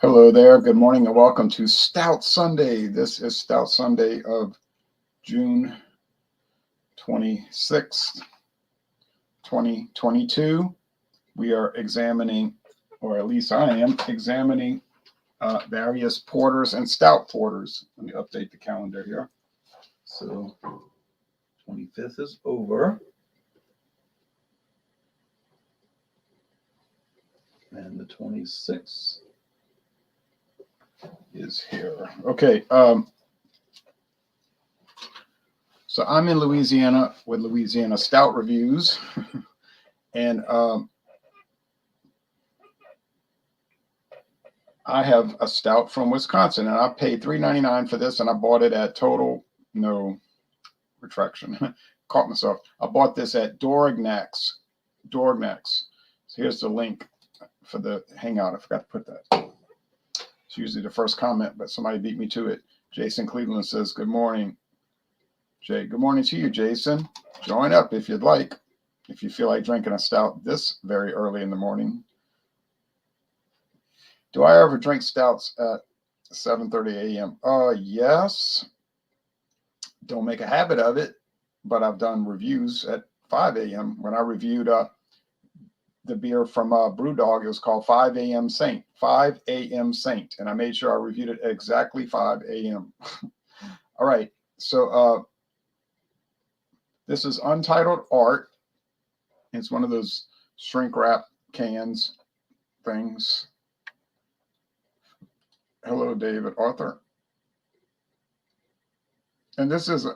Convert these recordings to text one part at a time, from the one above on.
Hello there. Good morning and welcome to Stout Sunday. This is Stout Sunday of June 26th, 2022. We are examining, or at least I am, examining various porters and stout porters. Let me update the calendar here. So 25th is over. And the 26th is here. Okay. So I'm in Louisiana with Louisiana Stout Reviews. And I have a stout from Wisconsin, and I paid $3.99 for this, and I bought it at caught myself. I bought this at Dorignac's. So here's the link for the Hangout. I forgot to put that. It's usually the first comment, but somebody beat me to it. Jason Cleveland says, good morning, Jay. Good morning to you, Jason. Join up if you'd like, if you feel like drinking a stout this very early in the morning. Do I ever drink stouts at 7:30 a.m.? Yes. Don't make a habit of it, but I've done reviews at 5 a.m. When I reviewed the beer from Brewdog, it was called 5 a.m. Saint. 5 a.m. Saint. And I made sure I reviewed it at exactly 5 a.m. All right. So this is Untitled Art. It's one of those shrink wrap cans things. Hello, David Arthur. And this is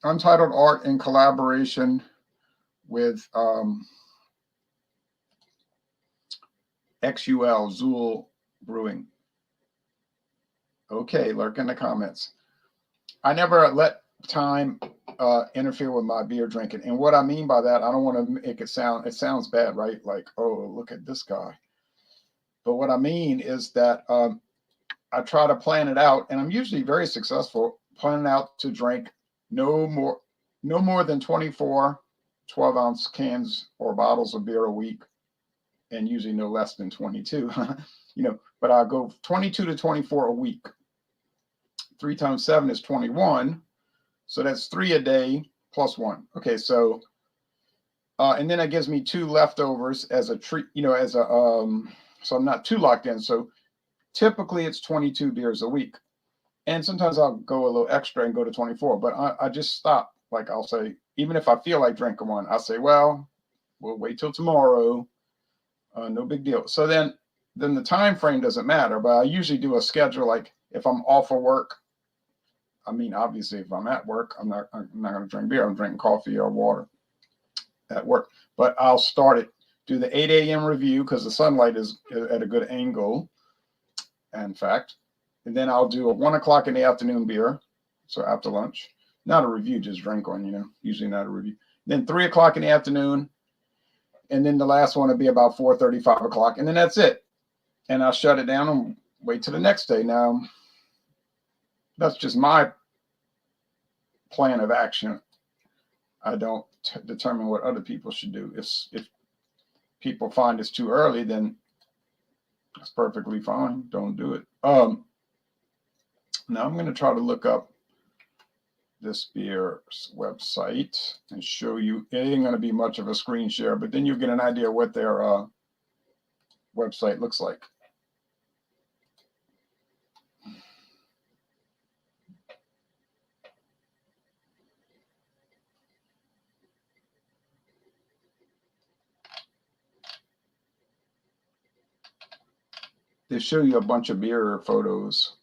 Untitled Art in collaboration with XUL, Zool Brewing. Okay, lurk in the comments. I never let time interfere with my beer drinking. And what I mean by that, I don't want to make it sounds bad, right? Like, oh, look at this guy. But what I mean is that I try to plan it out, and I'm usually very successful planning out to drink no more than 24 12-ounce cans or bottles of beer a week, and usually no less than 22. But I go 22 to 24 a week. 3 times 7 is 21, so that's 3 a day plus 1. Okay, so and then it gives me 2 leftovers as a treat, so I'm not too locked in. So typically it's 22 beers a week. And sometimes I'll go a little extra and go to 24, but I just stop. Like I'll say, even if I feel like drinking one, I'll say, well, we'll wait till tomorrow. No big deal. So then the time frame doesn't matter, but I usually do a schedule. Like if I'm off of work, I mean, obviously if I'm at work, I'm not going to drink beer. I'm drinking coffee or water at work, but I'll do the 8 a.m. review because the sunlight is at a good angle. In fact, and then I'll do a 1 o'clock in the afternoon beer. So after lunch, not a review, just drink one, usually not a review. Then 3 o'clock in the afternoon. And then the last one will be about 4:30, 5 o'clock. And then that's it. And I'll shut it down and wait till the next day. Now, that's just my plan of action. I don't determine what other people should do. If people find it's too early, then that's perfectly fine. Don't do it. Now I'm going to try to look up this beer's website and show you. It ain't going to be much of a screen share, but then you get an idea what their website looks like. They show you a bunch of beer photos.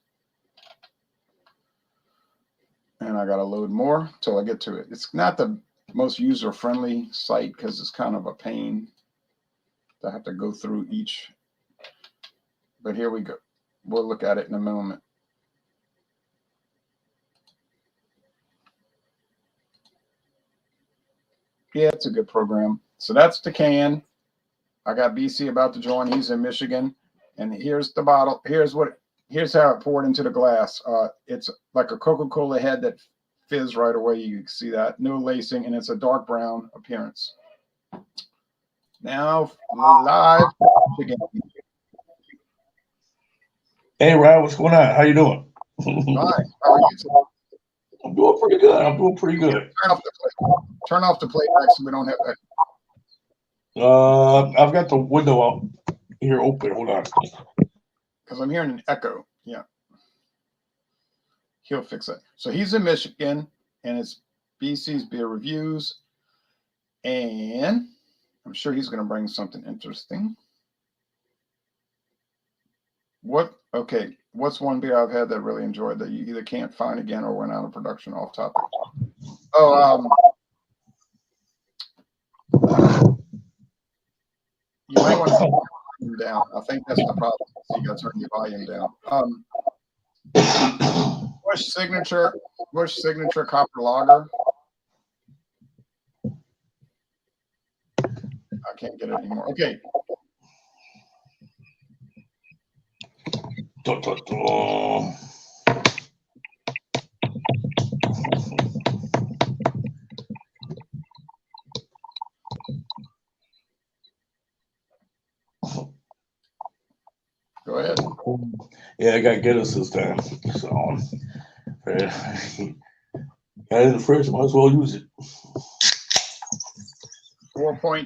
And I got to load more till I get to it. It's not the most user-friendly site because it's kind of a pain to have to go through each. But here we go. We'll look at it in a moment. Yeah, it's a good program. So that's the can. I got BC about to join. He's in Michigan. And here's the bottle. Here's how it poured into the glass. It's like a Coca-Cola head that fizz right away. You can see that. No lacing, and it's a dark brown appearance. Now, live again. Hey, Ryan, what's going on? How you doing? Fine. How are you today? I'm doing pretty good. I'm doing pretty good. Turn off the playback so we don't have that. I've got the window out here open. Hold on. Because I'm hearing an echo. Yeah. He'll fix it. So he's in Michigan, and it's BC's Beer Reviews. And I'm sure he's going to bring something interesting. What's one beer I've had that I really enjoyed that you either can't find again or went out of production off topic? Oh, you might want to turn the volume down. I think that's the problem. So you got to turn your volume down. Bush Signature Copper Lager. I can't get it anymore. Okay. Go ahead. Yeah, I got Guinness this time. So, got it in the fridge. Might as well use it. 4.2.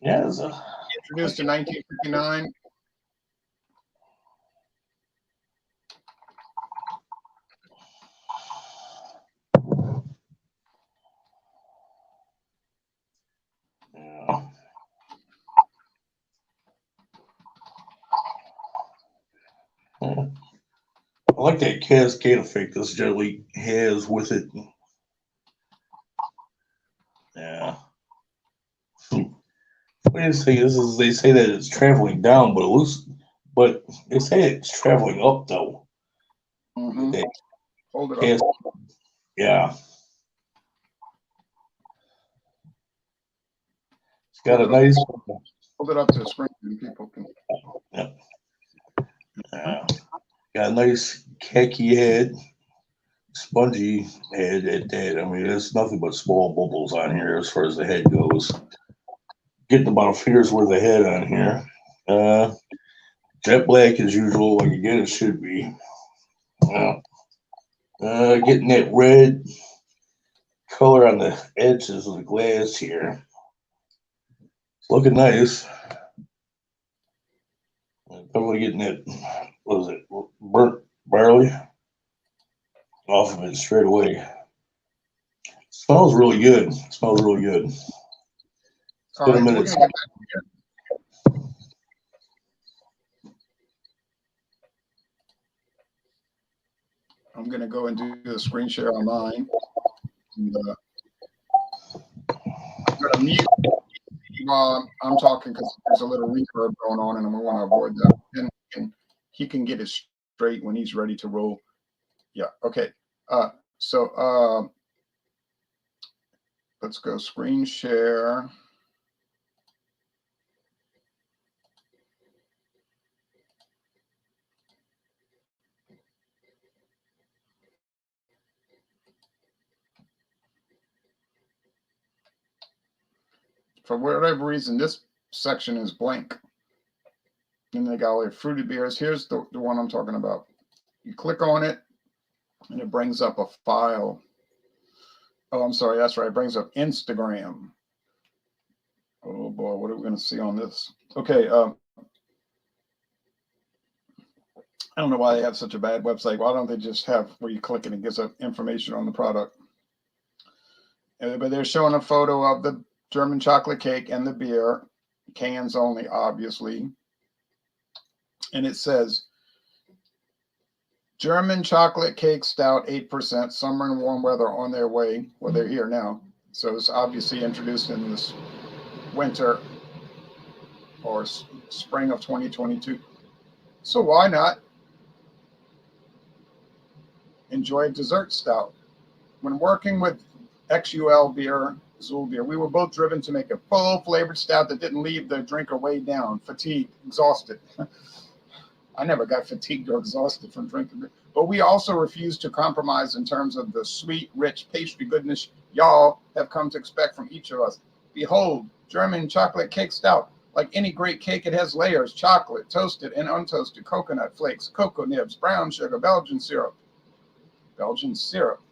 Yeah, Introduced in 1959. Yeah. I like that cascade effect this jelly has with it. Yeah. What they say is they say that it's traveling down, but they say it's traveling up though. Mm-hmm. That Hold it up. Yeah. It's got a nice. Hold it up to the screen and people can. Yeah. Got a nice khaki head, spongy head at that. I mean, there's nothing but small bubbles on here as far as the head goes. Getting about a finger's worth of head on here. Jet black as usual, like again it should be. Getting that red color on the edges of the glass here. It's looking nice. Probably getting that, what is it, burnt barley off of it straight away. Smells really good. Smells really good. It's been a minute. I'm going to go and do the screen share on mine. And, I'm going to mute while I'm talking because there's a little reverb going on, and I want to avoid that. And he can get it straight when he's ready to roll. Yeah. Okay. So let's go screen share. For whatever reason, this section is blank. And they got all their fruity beers. Here's the one I'm talking about. You click on it, and it brings up a file. Oh, I'm sorry. That's right. It brings up Instagram. Oh, boy. What are we going to see on this? Okay. I don't know why they have such a bad website. Why don't they just have where you click it and it gives up information on the product? But they're showing a photo of the German chocolate cake and the beer, cans only, obviously. And it says, German chocolate cake stout, 8%, summer and warm weather on their way. Well, they're here now. So it's obviously introduced in this winter or spring of 2022. So why not enjoy a dessert stout? When working with XUL beer, Zool beer, we were both driven to make a full flavored stout that didn't leave the drinker way down, fatigued, exhausted. I never got fatigued or exhausted from drinking beer. But we also refused to compromise in terms of the sweet, rich pastry goodness y'all have come to expect from each of us. Behold, German chocolate cake stout, Like any great cake, it has layers: chocolate, toasted and untoasted, coconut flakes, cocoa nibs, brown sugar, Belgian syrup,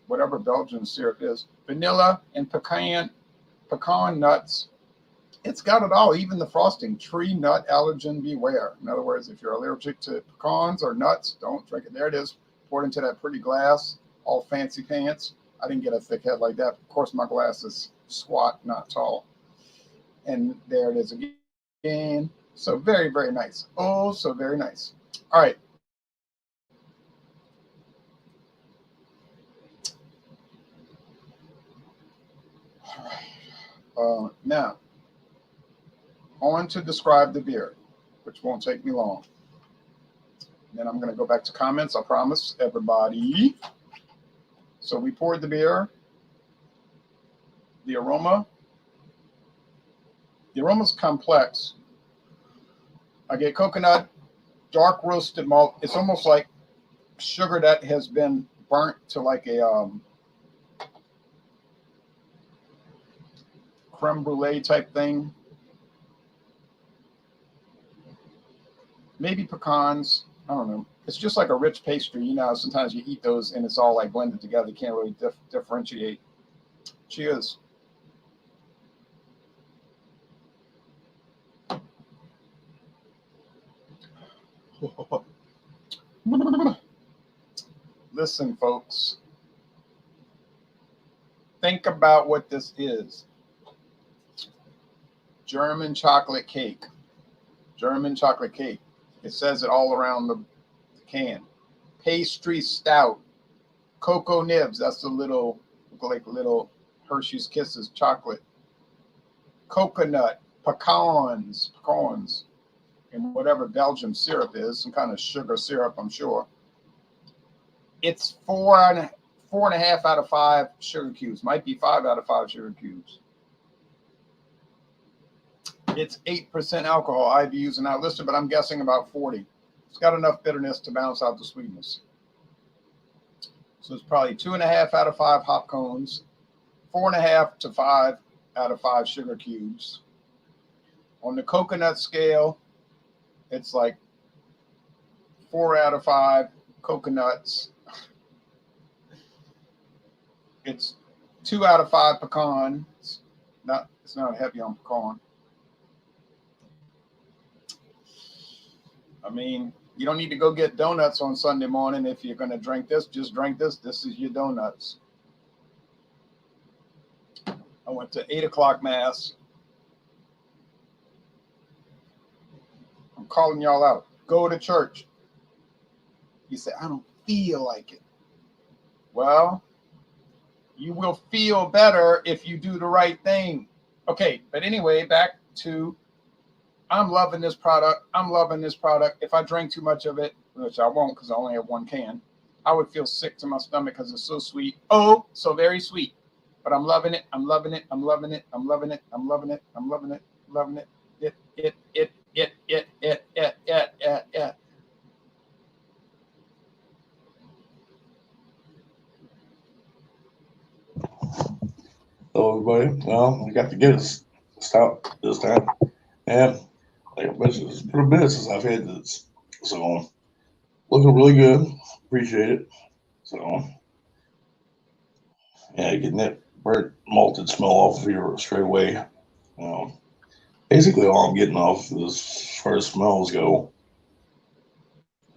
whatever Belgian syrup is, vanilla and pecan nuts. It's got it all, even the frosting. Tree nut allergen beware. In other words, if you're allergic to pecans or nuts, don't drink it. There it is, poured into that pretty glass, all fancy pants. I didn't get a thick head like that. Of course, my glass is squat, not tall. And there it is again. So very, very nice. Oh, so very nice. All right. Now, on to describe the beer, which won't take me long. Then I'm going to go back to comments, I promise everybody. So we poured the beer. The aroma's complex. I get coconut, dark roasted malt. It's almost like sugar that has been burnt to like a creme brulee type thing. Maybe pecans. I don't know. It's just like a rich pastry. You know, sometimes you eat those and it's all like blended together. You can't really differentiate. Cheers. Listen, folks. Think about what this is. German chocolate cake. German chocolate cake. It says it all around the can. Pastry stout. Cocoa nibs. That's the little, like little Hershey's Kisses chocolate. Coconut. Pecans. And whatever Belgian syrup is. Some kind of sugar syrup, I'm sure. It's 4.5 out of 5 sugar cubes. Might be 5 out of 5 sugar cubes. It's 8% alcohol. IBUs are not listed, but I'm guessing about 40. It's got enough bitterness to balance out the sweetness. So it's probably 2.5 out of 5 hop cones, 4.5 to 5 out of 5 sugar cubes. On the coconut scale, it's like 4 out of 5 coconuts. It's 2 out of 5 pecans. It's not heavy on pecan. I mean, you don't need to go get donuts on Sunday morning if you're going to drink this. Just drink this. This is your donuts. I went to 8 o'clock mass. I'm calling y'all out. Go to church. You say, I don't feel like it. Well, you will feel better if you do the right thing. Okay, but anyway, back to I'm loving this product. I'm loving this product. If I drank too much of it, which I won't because I only have 1 can, I would feel sick to my stomach because it's so sweet. Oh, so very sweet. But I'm loving it. I'm loving it. I'm loving it. I'm loving it. I'm loving it. I'm loving it. Loving it. It. Hello, everybody. Well, we got to get us stout this time. And like I mentioned, it's been a bit since I've had this. So, looking really good. Appreciate it. So, yeah, getting that burnt malted smell off of here straight away. Basically, all I'm getting off as far as smells go.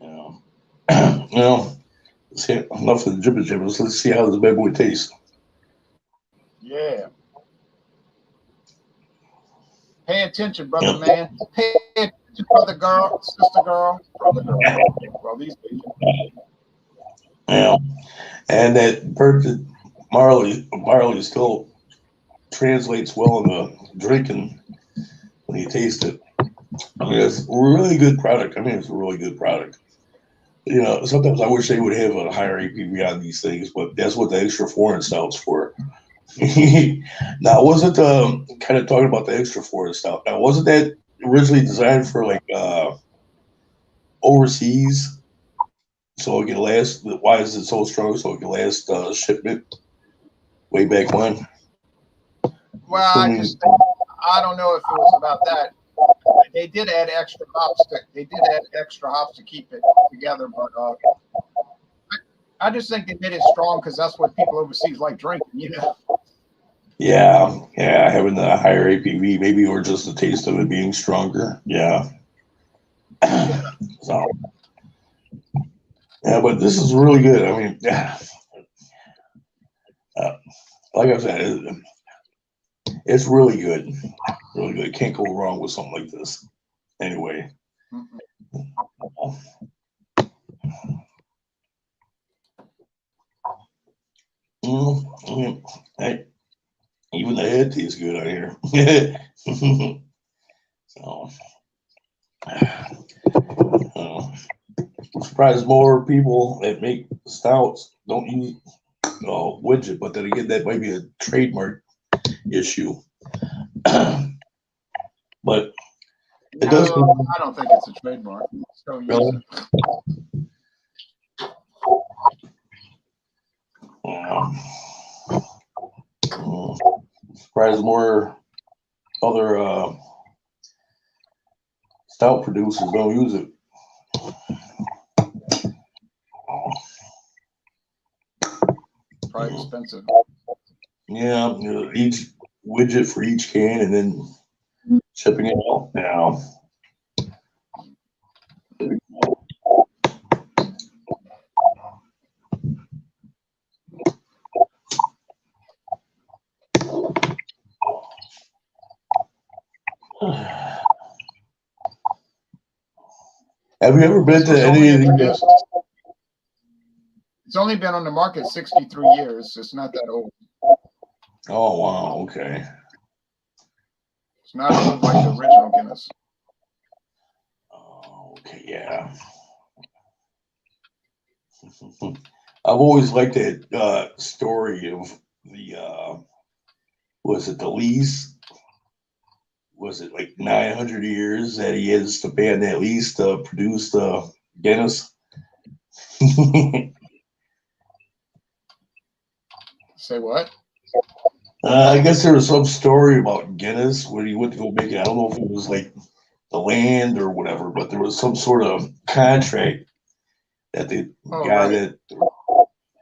You know, let's hit enough of the jibber jibbers. Let's see how this bad boy tastes. Yeah. Pay attention, brother, man. Pay attention, brother girl, sister girl, brother girl. Well, these people. Yeah. And that burnt barley still translates well in the drinking when you taste it. I mean, it's a really good product. I mean, it's a really good product. You know, sometimes I wish they would have a higher APV on these things, but that's what the extra foreign stout's for. Now, wasn't kind of talking about the extra foreign stout? Now, wasn't that originally designed for like overseas, so it can last? Why is it so strong? So it can last shipment way back when. Well, I don't know if it was about that. they did add extra hops. They did add extra hops to keep it together, but I just think they made it strong because that's what people overseas like drinking. You know. Yeah, having the higher APV, maybe, or just the taste of it being stronger. Yeah. So, yeah, but this is really good. I mean, like I said, it's really good. Really good. Can't go wrong with something like this. Anyway. Hey, even the head tastes good out here. So, I'm surprised more people that make stouts don't use widget, but then again, that might be a trademark issue. But it does. I don't think it's a trademark. So Really? Surprised more other stout producers don't use it. Probably expensive. Yeah, each widget for each can, and then shipping it out. Now, have you ever been to any of these? It's only been on the market 63 years. It's not that old. Oh wow, okay. It's not old like the original Guinness. Oh, okay, yeah. I've always liked that story of the was it the lease? Was it like 900 years that he has to pay on that lease to produce the Guinness? Say what? I guess there was some story about Guinness when he went to go make it. I don't know if it was like the land or whatever, but there was some sort of contract that the guy that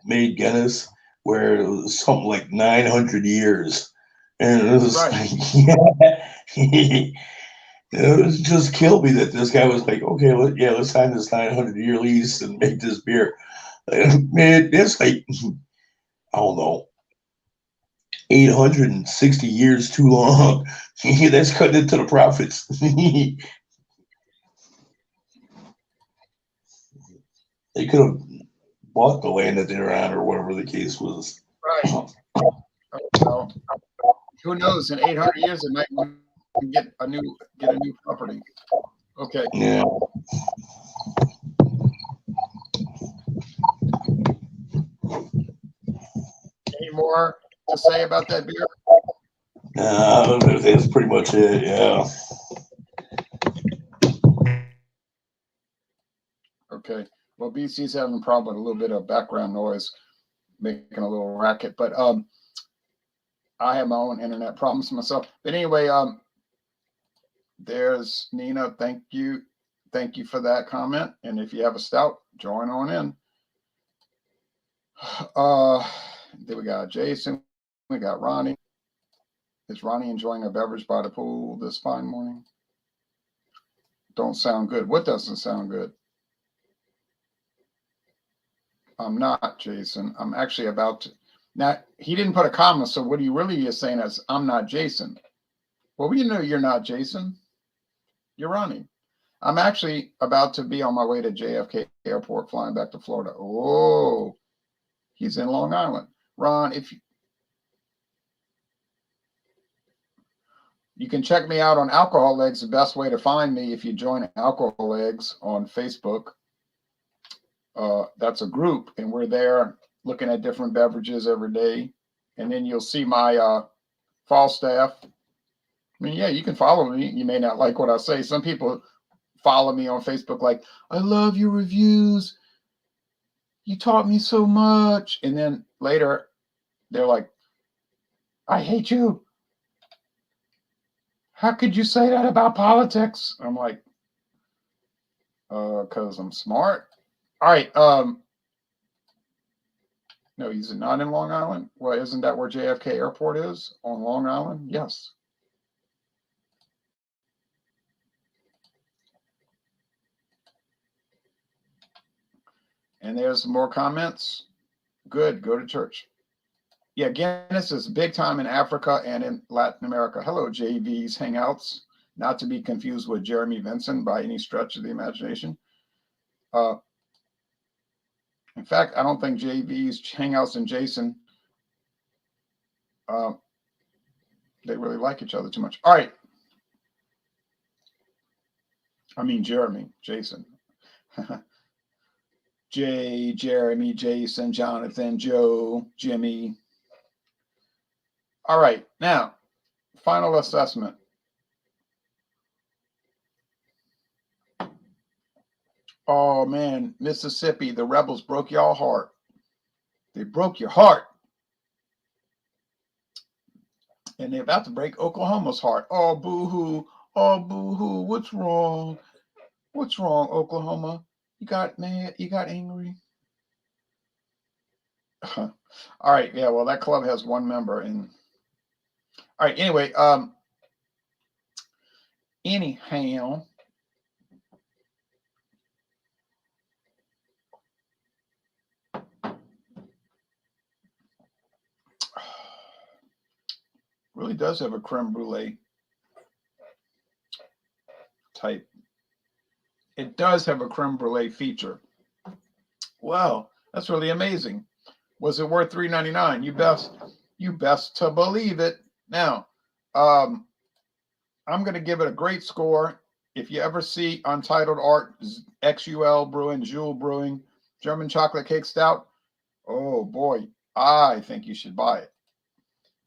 made Guinness where it was something like 900 years. And it was like, it was just killed me that this guy was like, okay, let's sign this 900-year lease and make this beer. Man, it's like, I don't know, 860 years too long. That's cutting into the profits. They could have bought the land that they're on or whatever the case was. Right. Well, who knows? In 800 years, it might get a new property. Okay. Yeah. Any more to say about that beer? That's pretty much it. Yeah. Okay. Well, BC's having a problem with a little bit of background noise, making a little racket. But I have my own internet problems myself. But anyway, there's Nina. Thank you for that comment. And if you have a stout, join on in. Then we got Jason. We got Ronnie. Is Ronnie enjoying a beverage by the pool this fine morning? Don't sound good. What doesn't sound good? I'm not, Jason. I'm actually about to. Now, he didn't put a comma, so what he really is saying is, I'm not Jason. Well, we know you're not Jason. You're Ronnie. I'm actually about to be on my way to JFK Airport, flying back to Florida. Oh, he's in Long Island. Ron, if you can check me out on Alcohol Legs, the best way to find me if you join Alcohol Legs on Facebook. That's a group, and we're there looking at different beverages every day. And then you'll see my Falstaff. I mean, yeah, you can follow me. You may not like what I say. Some people follow me on Facebook like, I love your reviews. You taught me so much. And then later, they're like, I hate you. how could you say that about politics? I'm like, because I'm smart. All right. No, he's not in Long Island. Well, isn't that where JFK Airport is? On Long Island? Yes. And there's more comments. Good. Go to church. Yeah, Guinness is big time in Africa and in Latin America. Hello, JV's Hangouts. Not to be confused with Jeremy Vincent by any stretch of the imagination. In fact, I don't think JV's Hangouts and Jason, they really like each other too much. All right. I mean, Jeremy, Jason. Jay, Jeremy, Jason, Jonathan, Joe, Jimmy. All right. Now, final assessment. Oh, man, Mississippi, the rebels broke y'all heart. They broke your heart. And they're about to break Oklahoma's heart. Oh, boo-hoo. Oh, boo-hoo. What's wrong? What's wrong, Oklahoma? You got mad? You got angry? All right. Yeah, well, that club has one member. And all right. Anyway, anyhow, really does have a creme brulee type. It does have a creme brulee feature. Wow, that's really amazing. Was it worth $3.99? You best to believe it. Now, I'm going to give it a great score. If you ever see Untitled Art, XUL Brewing, Jewel Brewing, German Chocolate Cake Stout, oh boy, I think you should buy it.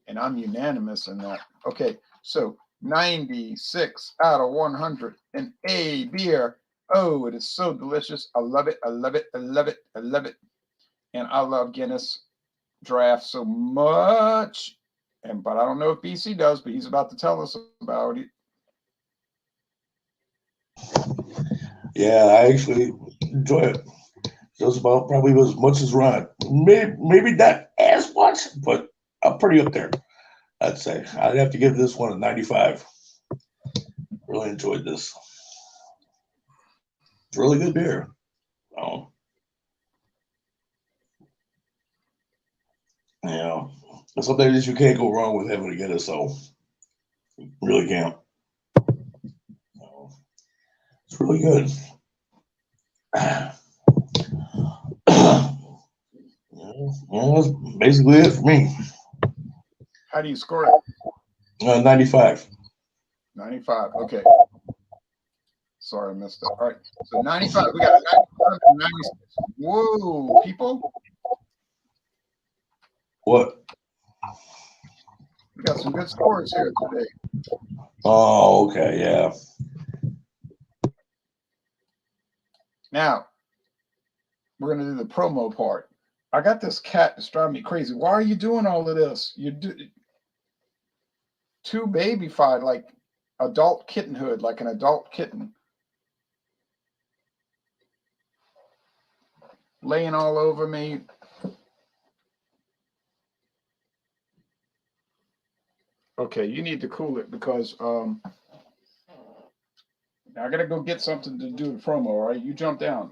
And I'm unanimous in that. Okay, so 96 out of 100. An A beer. Oh, it is so delicious. I love it. I love it. I love it. I love it. And I love Guinness Draft so much. But I don't know if BC does, but he's about to tell us about it. Yeah, I actually enjoy it. Just about probably as much as Ron. Maybe not as much, but I'm pretty up there, I'd say. I'd have to give this one a 95. Really enjoyed this. It's really good beer. It's something that you can't go wrong with having to get it, so you really can't. It's really good. That's basically it for me. How do you score it? 95. 95. Okay. Sorry, I missed that. All right. So 95. We got 95 and 96. Whoa, people. What? We got some good scores here today. Oh, okay. Yeah. Now, we're going to do the promo part. I got this cat that's driving me crazy. Why are you doing all of this? You do too babyfied, like adult kittenhood, like an adult kitten. Laying all over me. Okay, you need to cool it because I gotta go get something to do the promo, all right? You jump down.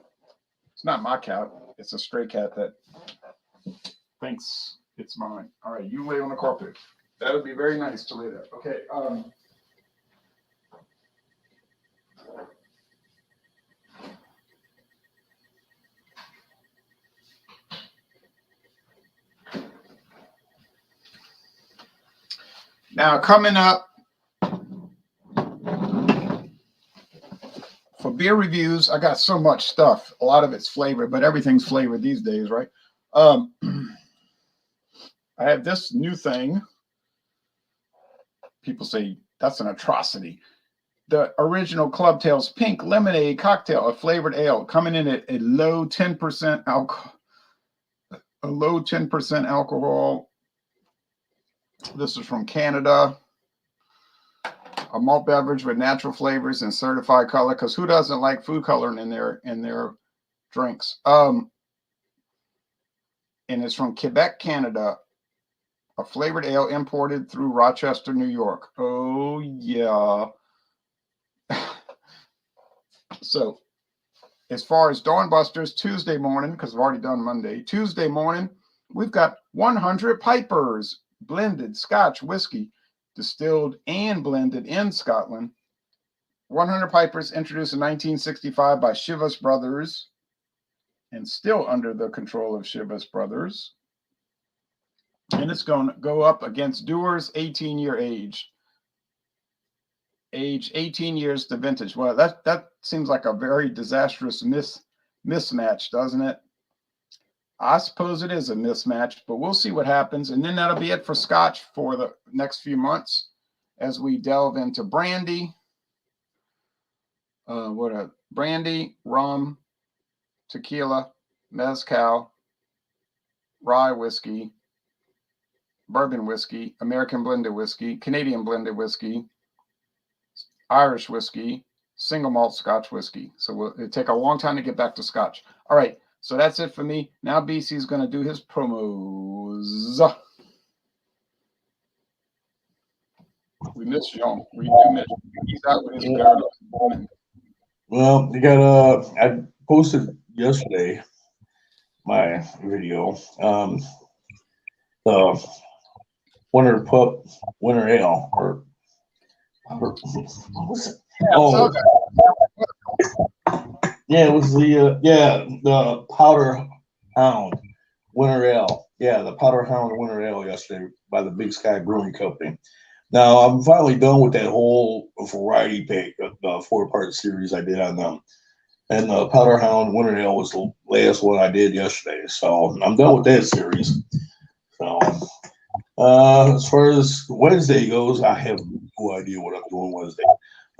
It's not my cat, it's a stray cat that thinks it's mine. All right, you lay on the carpet. That would be very nice to lay there. Okay. Now coming up for beer reviews, I got so much stuff. A lot of it's flavored, but everything's flavored these days, right? I have this new thing. People say that's an atrocity. The original Club Tales Pink Lemonade Cocktail, a flavored ale, coming in at a low 10% alcohol. A low 10% alcohol. This is from Canada. A malt beverage with natural flavors and certified color. Because who doesn't like food coloring in their drinks? And it's from Quebec, Canada. A flavored ale imported through Rochester, New York. Oh yeah. So, as far as Dawnbusters, Tuesday morning, because I've already done Monday. Tuesday morning, we've got 100 Pipers blended Scotch whiskey, distilled and blended in Scotland. 100 Pipers introduced in 1965 by Chivas Brothers and still under the control of Chivas Brothers. And it's going to go up against Dewar's 18-year age. Age 18 years to vintage. Well, that seems like a very disastrous mismatch, doesn't it? I suppose it is a mismatch, but we'll see what happens. And then that'll be it for Scotch for the next few months as we delve into brandy. Brandy, rum, tequila, mezcal, rye whiskey, bourbon whiskey, American blended whiskey, Canadian blended whiskey, Irish whiskey, single malt Scotch whiskey. So it'll take a long time to get back to Scotch. All right, so that's it for me. Now BC's going to do his promos. We miss Jean. We do miss him. He's out with his girl. Well, you got I posted yesterday my video. The winter ale or what's it? Oh, yeah, it was the Powder Hound Winter Ale. Yeah, the Powder Hound Winter Ale yesterday by the Big Sky Brewing Company. Now I'm finally done with that whole variety pack, the 4-part series I did on them. And the Powder Hound Winter Ale was the last one I did yesterday. So I'm done with that series. So as far as Wednesday goes, I have no idea what I'm doing Wednesday.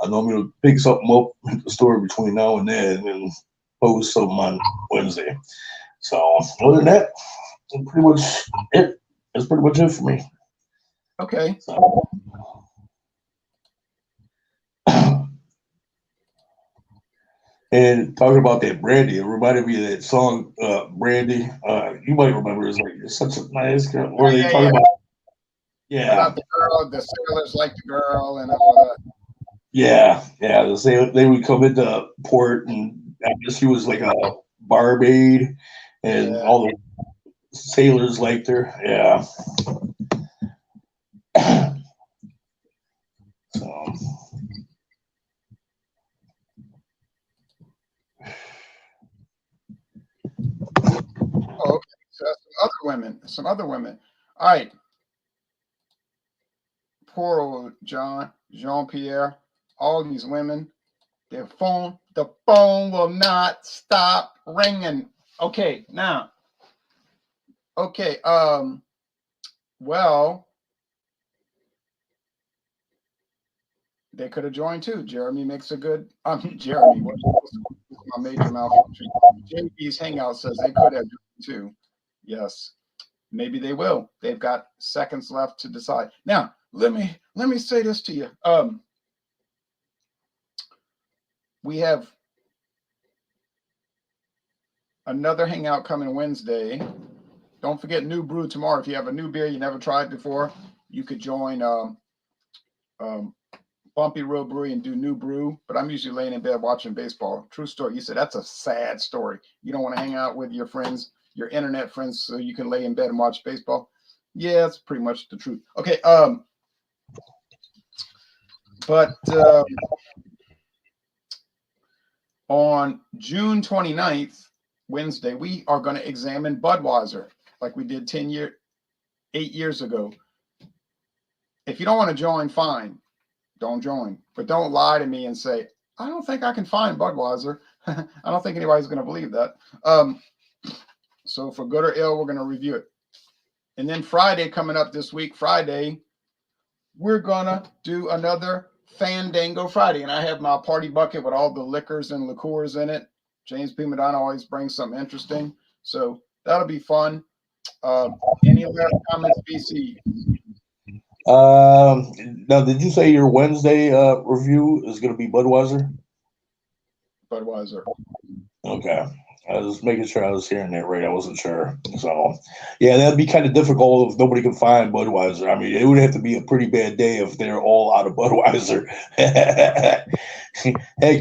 I know I'm going to pick something up at the store between now and then and post something on Wednesday. So other than that, that's pretty much it. That's pretty much it for me. Okay. So, and talking about that brandy, it reminded me of that song, Brandy. You might remember it's such a nice girl. Where they talk about the girl, the sailors like the girl, and all that. Yeah. They would come into port, and I guess she was like a barmaid, and all the sailors liked her. Yeah. So. Oh, okay. So some other women. All right. Poor old Jean-Pierre, all these women, the phone will not stop ringing. Okay, now. Okay, well, they could have joined too. Jeremy makes a good Jeremy, what's my major malfunction? JB's Hangout says they could have joined too. Yes. Maybe they will. They've got seconds left to decide. Now, let me say this to you. We have another hangout coming Wednesday. Don't forget New Brew tomorrow. If you have a new beer you never tried before, you could join Bumpy Road Brewery and do New Brew. But I'm usually laying in bed watching baseball. True story. You said that's a sad story. You don't want to hang out with your friends, your internet friends, so you can lay in bed and watch baseball. Yeah, that's pretty much the truth. Okay. But on June 29th, Wednesday, we are going to examine Budweiser like we did 8 years ago. If you don't want to join, fine. Don't join. But don't lie to me and say, I don't think I can find Budweiser. I don't think anybody's going to believe that. So for good or ill, we're going to review it. And then Friday coming up this week, Friday, we're going to do another Fandango Friday. And I have my party bucket with all the liquors and liqueurs in it. James P. Madonna always brings something interesting. So that'll be fun. Any last comments, BC? Now, did you say your Wednesday review is going to be Budweiser? Budweiser. Okay. I was just making sure I was hearing that right. I wasn't sure. So, yeah, that'd be kind of difficult if nobody can find Budweiser. I mean, it would have to be a pretty bad day if they're all out of Budweiser. Heck,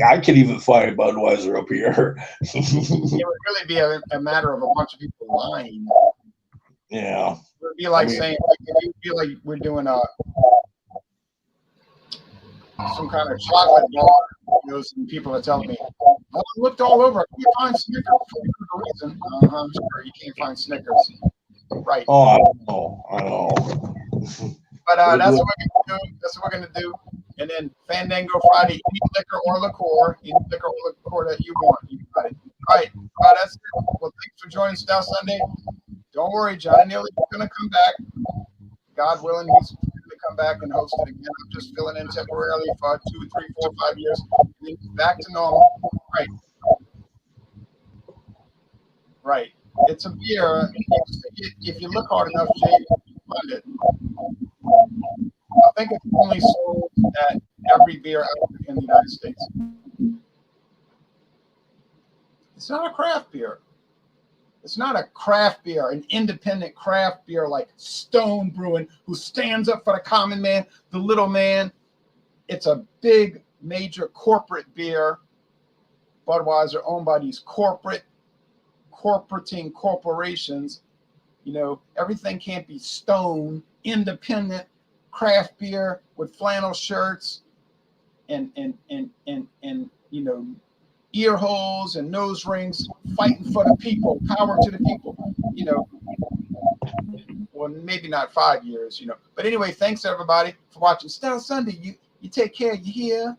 I could even find Budweiser up here. It would really be a matter of a bunch of people lying. Yeah. It would be like I mean, saying, if you feel like we're doing some kind of chocolate bar, you know, some people are telling me, I looked all over. I can't find Snickers for whatever reason. I'm sure you can't find Snickers. Right. oh, I know. But that's what we're gonna do. That's what we're gonna do. And then Fandango Friday, any liquor or liqueur, that you want. You got it. All right. That's it. Well, thanks for joining Stout Sunday. Don't worry, John Neely's gonna come back. God willing, he's gonna come back and host it again. I'm just filling in temporarily for 2, 3, 4, 5 years. And then he's back to normal. Right. Right. It's a beer. If you look hard enough, Jay, you find it. I think it's only sold at every beer outlet in the United States. It's not a craft beer. It's not a craft beer, an independent craft beer like Stone Brewing, who stands up for the common man, the little man. It's a big, major corporate beer. Budweiser, owned by these corporating corporations. You know, everything can't be Stone, independent craft beer with flannel shirts and you know, ear holes and nose rings, fighting for the people, power to the people, you know. Well, maybe not 5 years, you know. But anyway, thanks everybody for watching Stout Sunday. You take care, you hear?